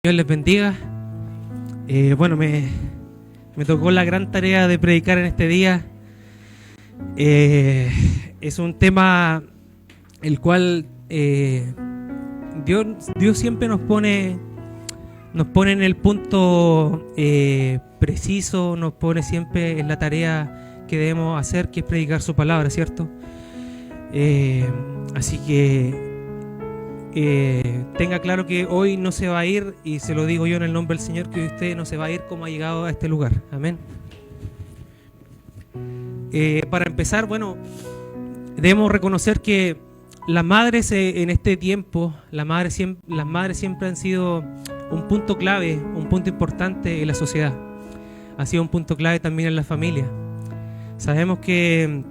Dios les bendiga. Bueno, me tocó la gran tarea de predicar en este día. Es un tema el cual Dios siempre nos pone en el punto preciso, nos pone siempre en la tarea que debemos hacer, que es predicar su palabra, ¿cierto? Así que tenga claro que hoy no se va a ir, y se lo digo yo en el nombre del Señor, que usted no se va a ir como ha llegado a este lugar. Amén. Para empezar, bueno, debemos reconocer que las madres en este tiempo, las madres siempre han sido un punto clave, un punto importante en la sociedad. Ha sido un punto clave también en la familia. Sabemos que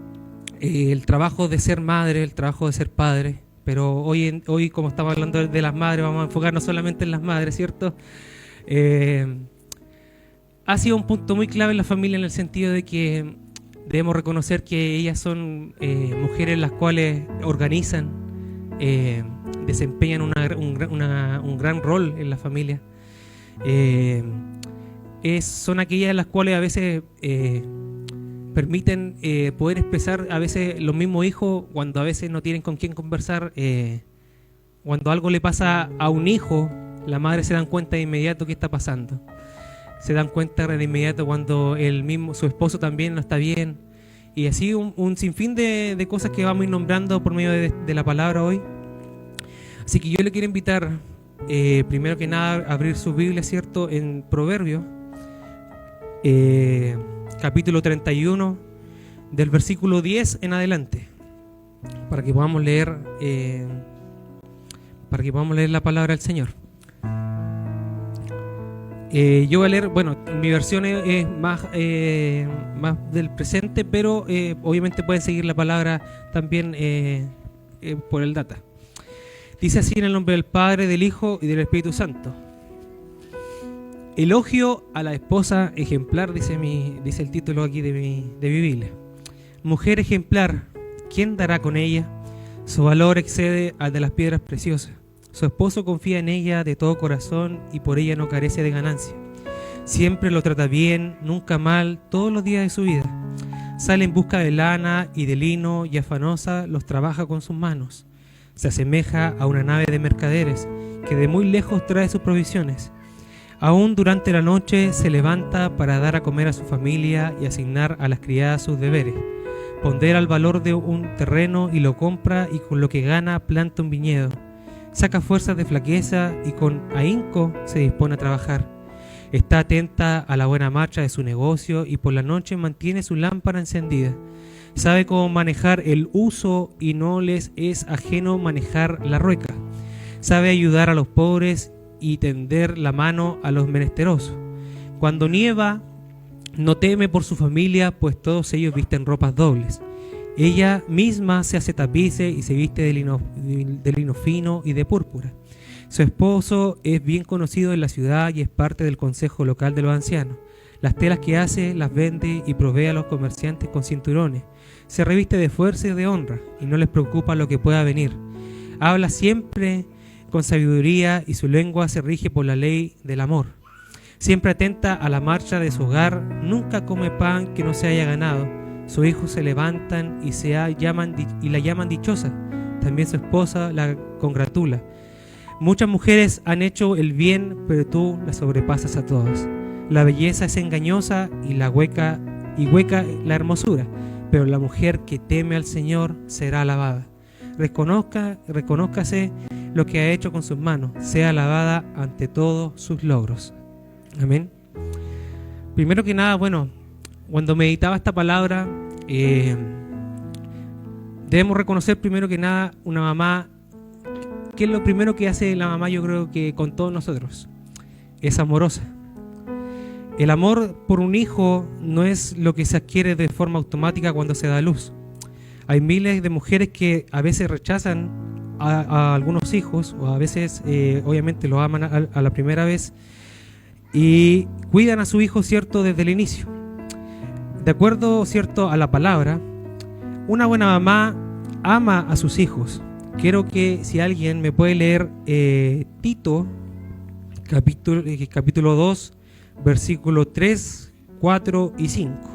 el trabajo de ser madre, el trabajo de ser padre, pero hoy como estamos hablando de las madres, vamos a enfocarnos solamente en las madres, ¿cierto? Ha sido un punto muy clave en la familia, en el sentido de que debemos reconocer que ellas son mujeres las cuales organizan, desempeñan un gran rol en la familia. Son aquellas las cuales a veces permiten poder expresar a veces los mismos hijos, cuando a veces no tienen con quién conversar. Cuando algo le pasa a un hijo, la madre se dan cuenta de inmediato qué está pasando. Se dan cuenta de inmediato cuando su esposo también no está bien. Y así un sinfín de cosas que vamos a ir nombrando por medio de la palabra hoy. Así que yo le quiero invitar, primero que nada, a abrir su Biblia, ¿cierto?, en Proverbios, capítulo 31, del versículo 10 en adelante, para que podamos leer la palabra del Señor. Yo voy a leer, bueno, mi versión es más del presente, pero obviamente pueden seguir la palabra también por el data. Dice así: en el nombre del Padre, del Hijo y del Espíritu Santo. Elogio a la esposa ejemplar, dice el título aquí de mi Biblia. Mujer ejemplar, ¿quién dará con ella? Su valor excede al de las piedras preciosas. Su esposo confía en ella de todo corazón y por ella no carece de ganancia. Siempre lo trata bien, nunca mal, todos los días de su vida. Sale en busca de lana y de lino y afanosa los trabaja con sus manos. Se asemeja a una nave de mercaderes que de muy lejos trae sus provisiones. Aún durante la noche se levanta para dar a comer a su familia y asignar a las criadas sus deberes. Pondera el valor de un terreno y lo compra, y con lo que gana planta un viñedo. Saca fuerzas de flaqueza y con ahínco se dispone a trabajar. Está atenta a la buena marcha de su negocio y por la noche mantiene su lámpara encendida. Sabe cómo manejar el uso y no les es ajeno manejar la rueca. Sabe ayudar a los pobres y tender la mano a los menesterosos. Cuando nieva, no teme por su familia, pues todos ellos visten ropas dobles. Ella misma se hace tapices y se viste de lino fino y de púrpura. Su esposo es bien conocido en la ciudad y es parte del consejo local de los ancianos. Las telas que hace las vende y provee a los comerciantes con cinturones. Se reviste de fuerza y de honra y no les preocupa lo que pueda venir. Habla siempre con sabiduría y su lengua se rige por la ley del amor. Siempre atenta a la marcha de su hogar, nunca come pan que no se haya ganado. Sus hijos se levantan y la llaman dichosa. También su esposa la congratula. Muchas mujeres han hecho el bien, pero tú la sobrepasas a todas. La belleza es engañosa y hueca la hermosura, pero la mujer que teme al Señor será alabada. Reconózcase lo que ha hecho con sus manos, sea alabada ante todos sus logros. Amén. Primero que nada, bueno, cuando meditaba esta palabra, debemos reconocer primero que nada una mamá. ¿Qué es lo primero que hace la mamá? Yo creo que con todos nosotros es amorosa. El amor por un hijo no es lo que se adquiere de forma automática cuando se da a luz. Hay miles de mujeres que a veces rechazan a algunos hijos, o a veces obviamente lo aman a la primera vez, y cuidan a su hijo, ¿cierto?, desde el inicio. De acuerdo, ¿cierto?, a la palabra, una buena mamá ama a sus hijos. Quiero que si alguien me puede leer Tito capítulo 2, versículos 3, 4 y 5.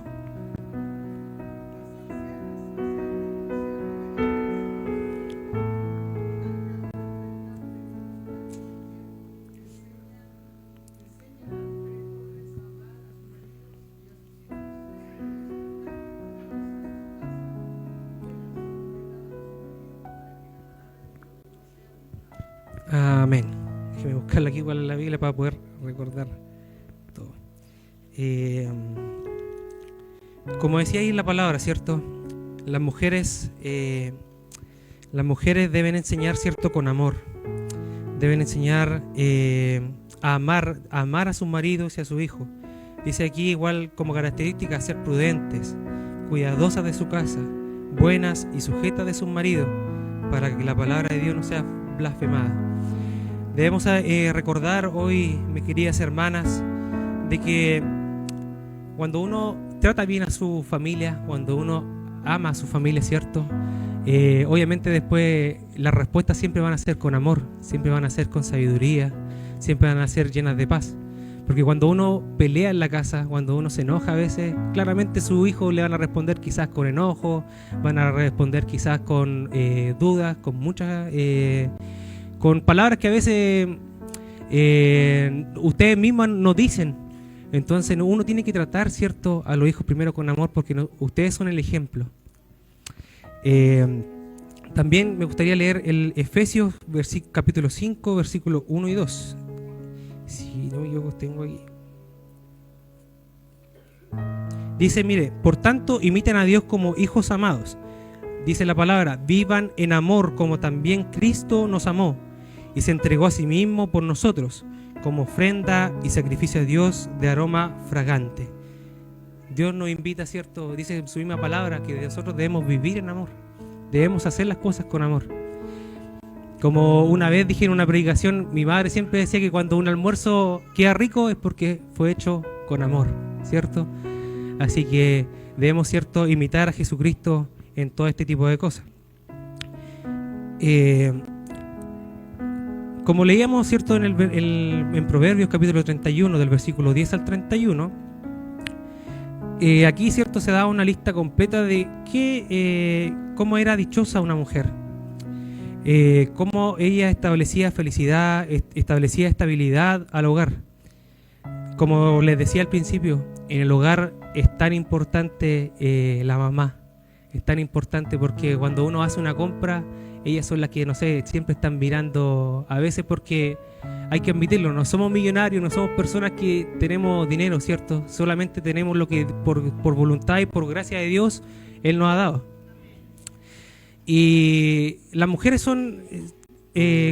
Amén. Déjeme buscarla aquí igual en la Biblia para poder recordar todo. Como decía ahí en la palabra, ¿cierto? Las mujeres deben enseñar, ¿cierto? Con amor. Deben enseñar a amar a sus maridos y a sus hijos. Dice aquí igual como característica ser prudentes, cuidadosas de su casa, buenas y sujetas de sus maridos, para que la palabra de Dios no sea blasfemada. Debemos recordar hoy, mis queridas hermanas, de que cuando uno trata bien a su familia, cuando uno ama a su familia, ¿cierto? Obviamente después las respuestas siempre van a ser con amor, siempre van a ser con sabiduría, siempre van a ser llenas de paz. Porque cuando uno pelea en la casa, cuando uno se enoja a veces, claramente su hijo le van a responder quizás con enojo, van a responder quizás con dudas, con muchas... con palabras que a veces ustedes mismas nos dicen. Entonces uno tiene que tratar, ¿cierto?, a los hijos primero con amor, porque ustedes son el ejemplo. También me gustaría leer el Efesios capítulo 5, versículos 1 y 2. Si no, yo tengo aquí. Dice, mire, por tanto imiten a Dios como hijos amados. Dice la palabra, vivan en amor como también Cristo nos amó y se entregó a sí mismo por nosotros, como ofrenda y sacrificio a Dios de aroma fragante. Dios nos invita, ¿cierto? Dice en su misma palabra que nosotros debemos vivir en amor, debemos hacer las cosas con amor. Como una vez dije en una predicación, mi madre siempre decía que cuando un almuerzo queda rico es porque fue hecho con amor, ¿cierto? Así que debemos, ¿cierto?, imitar a Jesucristo en todo este tipo de cosas. Como leíamos, ¿cierto?, en Proverbios capítulo 31, del versículo 10 al 31, aquí, ¿cierto?, se da una lista completa de cómo era dichosa una mujer, cómo ella establecía felicidad, establecía estabilidad al hogar. Como les decía al principio, en el hogar es tan importante la mamá, es tan importante porque cuando uno hace una compra, ellas son las que, no sé, siempre están mirando, a veces porque hay que admitirlo, no somos millonarios, no somos personas que tenemos dinero, ¿cierto? Solamente tenemos lo que por voluntad y por gracia de Dios Él nos ha dado. Y las mujeres son,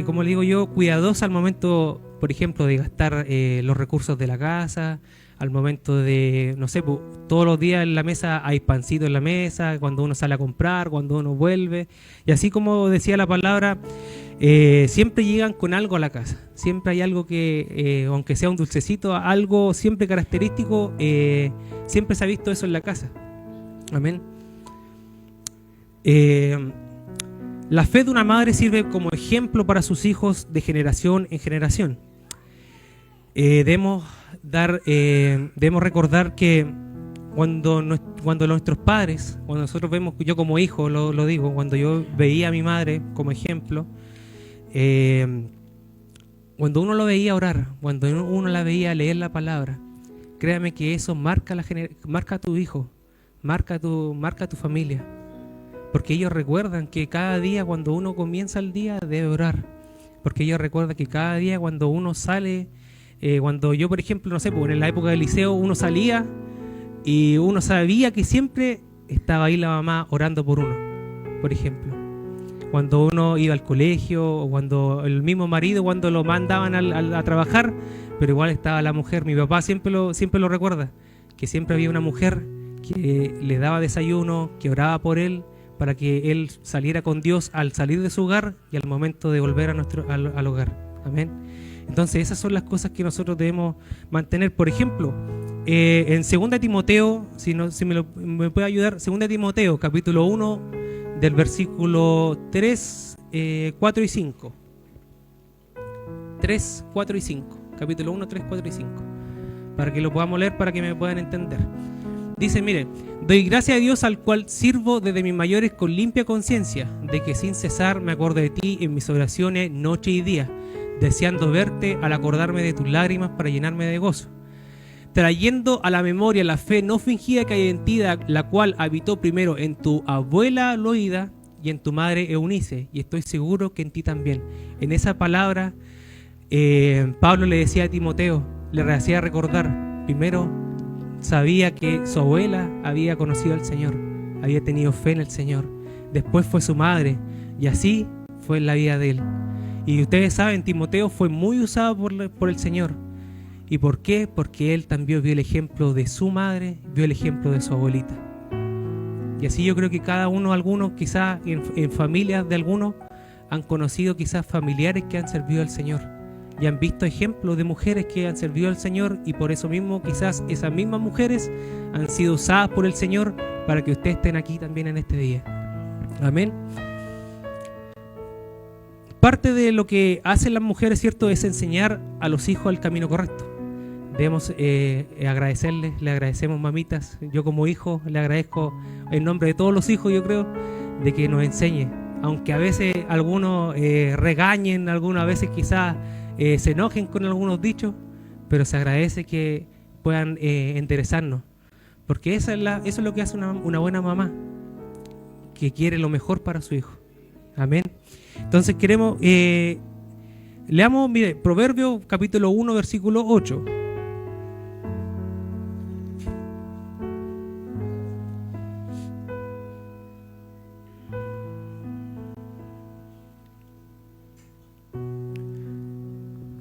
como le digo yo, cuidadosas al momento, por ejemplo, de gastar los recursos de la casa, al momento de, no sé, pues, todos los días en la mesa hay pancito en la mesa, cuando uno sale a comprar, cuando uno vuelve. Y así como decía la palabra, siempre llegan con algo a la casa. Siempre hay algo que, aunque sea un dulcecito, algo siempre característico, siempre se ha visto eso en la casa. Amén. La fe de una madre sirve como ejemplo para sus hijos de generación en generación. Debemos recordar que cuando nuestros padres, cuando nosotros vemos, yo como hijo lo digo, cuando yo veía a mi madre como ejemplo, cuando uno lo veía orar, cuando uno la veía leer la palabra, créame que eso marca a tu hijo, marca a tu familia, porque ellos recuerdan que cada día cuando uno comienza el día debe orar, porque ellos recuerdan que cada día cuando uno sale, cuando yo, por ejemplo, no sé, pues en la época del liceo uno salía y uno sabía que siempre estaba ahí la mamá orando por uno, por ejemplo. Cuando uno iba al colegio, o cuando el mismo marido, cuando lo mandaban a trabajar, pero igual estaba la mujer. Mi papá siempre lo recuerda, que siempre había una mujer que le daba desayuno, que oraba por él, para que él saliera con Dios al salir de su hogar y al momento de volver al hogar. Amén. Entonces esas son las cosas que nosotros debemos mantener. Por ejemplo, en 2 Timoteo, si me puede ayudar, 2 Timoteo, capítulo 1, del versículo 3, 4 y 5. 3, 4 y 5. capítulo 1, 3, 4 y 5, para que lo podamos leer, para que me puedan entender. Dice, mire, doy gracias a Dios al cual sirvo desde mis mayores con limpia conciencia, de que sin cesar me acuerdo de ti en mis oraciones noche y día, deseando verte al acordarme de tus lágrimas para llenarme de gozo, trayendo a la memoria la fe no fingida que hay en ti, la cual habitó primero en tu abuela Loida y en tu madre Eunice, y estoy seguro que en ti también. En esa palabra Pablo le decía a Timoteo, le hacía recordar, primero sabía que su abuela había conocido al Señor, había tenido fe en el Señor, después fue su madre, y así fue la vida de él. Y ustedes saben, Timoteo fue muy usado por el Señor. ¿Y por qué? Porque él también vio el ejemplo de su madre, vio el ejemplo de su abuelita. Y así yo creo que cada uno, algunos quizás en familias de algunos, han conocido quizás familiares que han servido al Señor. Y han visto ejemplos de mujeres que han servido al Señor, y por eso mismo quizás esas mismas mujeres han sido usadas por el Señor para que ustedes estén aquí también en este día. Amén. Parte de lo que hacen las mujeres, ¿cierto?, es enseñar a los hijos el camino correcto. Debemos agradecerles, le agradecemos, mamitas. Yo como hijo le agradezco en nombre de todos los hijos, yo creo, de que nos enseñe. Aunque a veces algunos regañen, algunas veces quizás se enojen con algunos dichos, pero se agradece que puedan enderezarnos. Porque eso es lo que hace una buena mamá, que quiere lo mejor para su hijo. Amén. Entonces queremos, leamos, mire, Proverbios capítulo 1, versículo 8.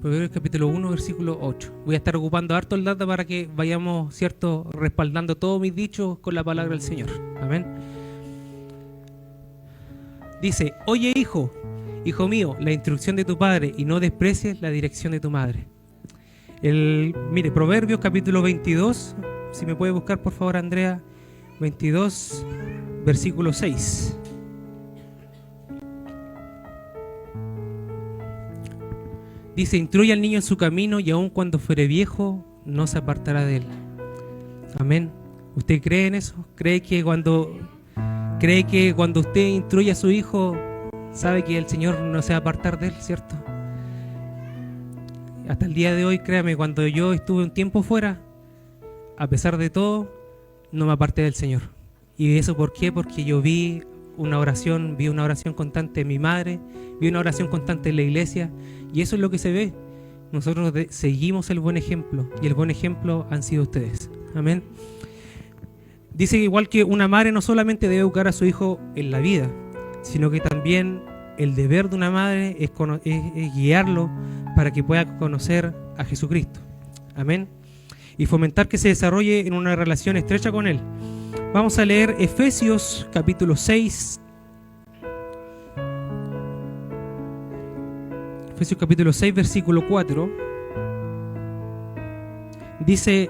Proverbios capítulo 1, versículo 8. Voy a estar ocupando harto el data para que vayamos, ¿cierto?, respaldando todos mis dichos con la palabra del Señor. Amén. Dice, oye hijo mío, la instrucción de tu padre, y no desprecies la dirección de tu madre. Mire, Proverbios capítulo 22, si me puede buscar por favor, Andrea, 22, versículo 6. Dice, instruye al niño en su camino, y aun cuando fuere viejo, no se apartará de él. Amén. ¿Usted cree en eso? ¿Cree que cuando usted instruye a su hijo, sabe que el Señor no se va a apartar de él, cierto? Hasta el día de hoy, créame, cuando yo estuve un tiempo fuera, a pesar de todo, no me aparté del Señor. ¿Y eso por qué? Porque yo vi una oración constante en mi madre, vi una oración constante en la iglesia, y eso es lo que se ve. Nosotros seguimos el buen ejemplo, y el buen ejemplo han sido ustedes. Amén. Dice que igual que una madre no solamente debe educar a su hijo en la vida, sino que también el deber de una madre es guiarlo para que pueda conocer a Jesucristo. Amén. Y fomentar que se desarrolle en una relación estrecha con Él. Vamos a leer Efesios capítulo 6. Efesios capítulo 6, versículo 4. Dice,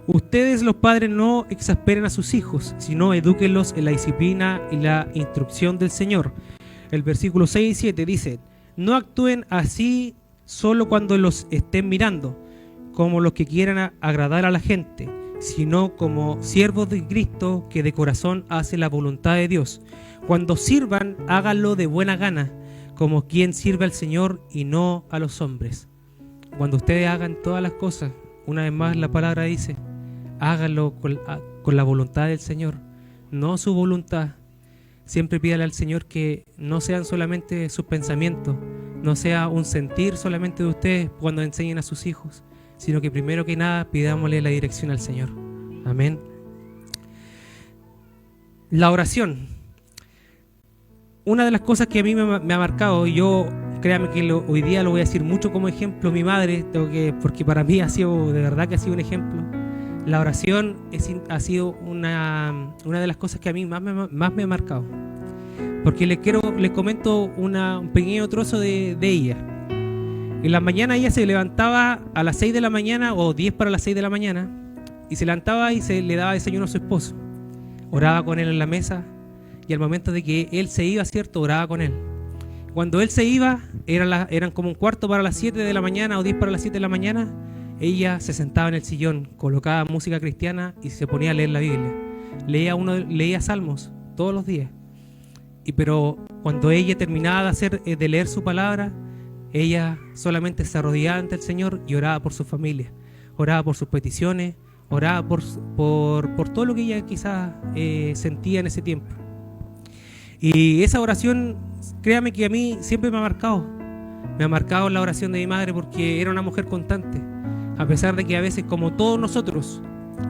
ustedes los padres no exasperen a sus hijos, sino edúquenlos en la disciplina y la instrucción del Señor. El versículo 6 y 7 dice, no actúen así solo cuando los estén mirando, como los que quieran agradar a la gente, sino como siervos de Cristo que de corazón hacen la voluntad de Dios. Cuando sirvan, háganlo de buena gana, como quien sirve al Señor y no a los hombres. Cuando ustedes hagan todas las cosas, una vez más la palabra dice, háganlo con la voluntad del Señor, no su voluntad. Siempre pídale al Señor que no sean solamente sus pensamientos, no sea un sentir solamente de ustedes cuando enseñen a sus hijos, sino que primero que nada pidámosle la dirección al Señor. Amén. La oración. Una de las cosas que a mí me ha marcado, y yo, créame que hoy día lo voy a decir mucho como ejemplo, mi madre, porque para mí ha sido, de verdad que ha sido un ejemplo. La oración ha sido una de las cosas que a mí más me ha marcado. Porque les comento un pequeño trozo de ella. En la mañana ella se levantaba a las 6 de la mañana o 10 para las 6 de la mañana y se levantaba y le daba desayuno a su esposo. Oraba con él en la mesa y al momento de que él se iba, ¿cierto?, oraba con él. Cuando él se iba, eran como un cuarto para las 7 de la mañana o 10 para las 7 de la mañana, ella se sentaba en el sillón, colocaba música cristiana y se ponía a leer la Biblia. Leía salmos todos los días. Pero cuando ella terminaba de leer su palabra, ella solamente se arrodillaba ante el Señor y oraba por su familia, oraba por sus peticiones, oraba por todo lo que ella quizás sentía en ese tiempo. Y esa oración, créame que a mí siempre me ha marcado. Me ha marcado la oración de mi madre porque era una mujer constante. A pesar de que a veces, como todos nosotros,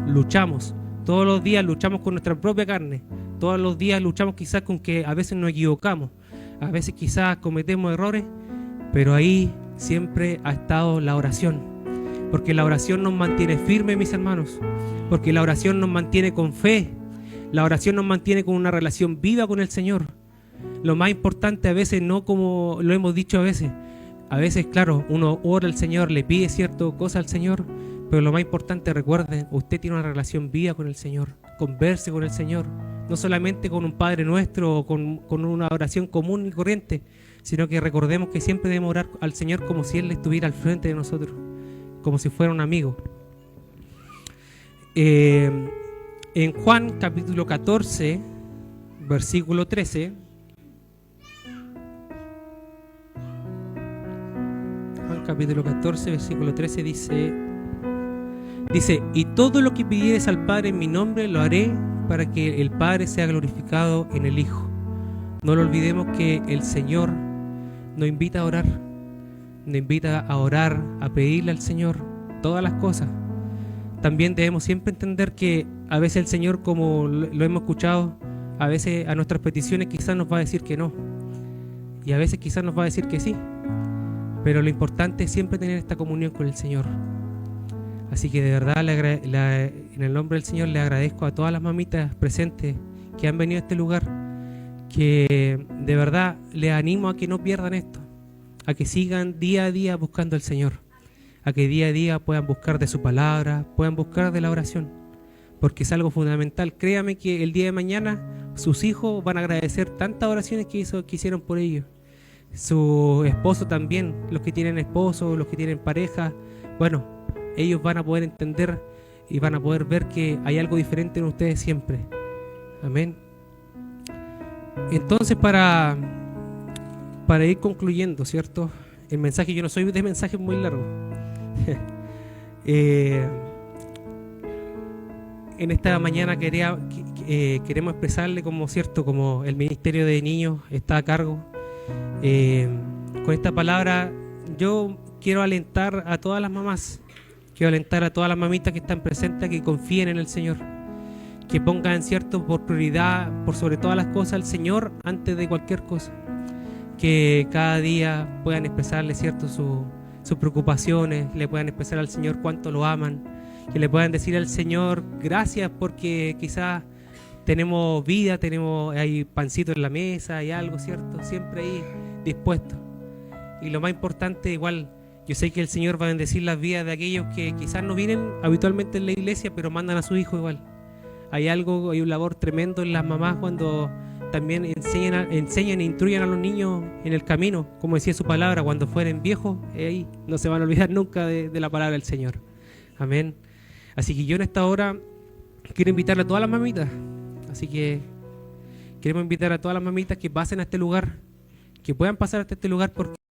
luchamos. Todos los días luchamos con nuestra propia carne. Todos los días luchamos quizás con que a veces nos equivocamos. A veces quizás cometemos errores. Pero ahí siempre ha estado la oración. Porque la oración nos mantiene firmes, mis hermanos. Porque la oración nos mantiene con fe. La oración nos mantiene con una relación viva con el Señor. Lo más importante a veces, no como lo hemos dicho a veces, claro, uno ora al Señor, le pide cierta cosa al Señor, pero lo más importante, recuerden, usted tiene una relación viva con el Señor, converse con el Señor, no solamente con un Padre Nuestro o con una oración común y corriente, sino que recordemos que siempre debemos orar al Señor como si Él estuviera al frente de nosotros, como si fuera un amigo. En Juan capítulo 14, versículo 13, Juan capítulo 14, versículo 13 dice, y todo lo que pidieres al Padre en mi nombre lo haré para que el Padre sea glorificado en el Hijo. No lo olvidemos que el Señor nos invita a orar, a pedirle al Señor todas las cosas. También debemos siempre entender que a veces el Señor, como lo hemos escuchado, a veces a nuestras peticiones quizás nos va a decir que no. Y a veces quizás nos va a decir que sí. Pero lo importante es siempre tener esta comunión con el Señor. Así que de verdad, en el nombre del Señor, le agradezco a todas las mamitas presentes que han venido a este lugar, que de verdad les animo a que no pierdan esto, a que sigan día a día buscando al Señor, a que día a día puedan buscar de su palabra, puedan buscar de la oración, porque es algo fundamental. Créame que el día de mañana sus hijos van a agradecer tantas oraciones que hicieron por ellos. Su esposo también, los que tienen esposo, los que tienen pareja, bueno, ellos van a poder entender y van a poder ver que hay algo diferente en ustedes siempre. Amén. Entonces, para ir concluyendo, ¿cierto? El mensaje, yo no soy de mensajes muy largos. En esta mañana queremos expresarle como el Ministerio de Niños está a cargo. Con esta palabra yo quiero alentar a todas las mamás, quiero alentar a todas las mamitas que están presentes a que confíen en el Señor, que pongan por prioridad, por sobre todas las cosas, al Señor antes de cualquier cosa, que cada día puedan expresarle sus preocupaciones, le puedan expresar al Señor cuánto lo aman, que le puedan decir al Señor gracias porque quizás tenemos vida, hay pancito en la mesa, hay algo, ¿cierto? Siempre ahí dispuesto. Y lo más importante, igual, yo sé que el Señor va a bendecir las vidas de aquellos que quizás no vienen habitualmente en la iglesia, pero mandan a su hijo igual. Hay un labor tremendo en las mamás cuando también enseñan e instruyen a los niños en el camino, como decía su palabra, cuando fueren viejos, ahí no se van a olvidar nunca de la palabra del Señor. Amén. Así que yo en esta hora quiero invitarle a todas las mamitas. Así que queremos invitar a todas las mamitas que pasen a este lugar, que puedan pasar hasta este lugar porque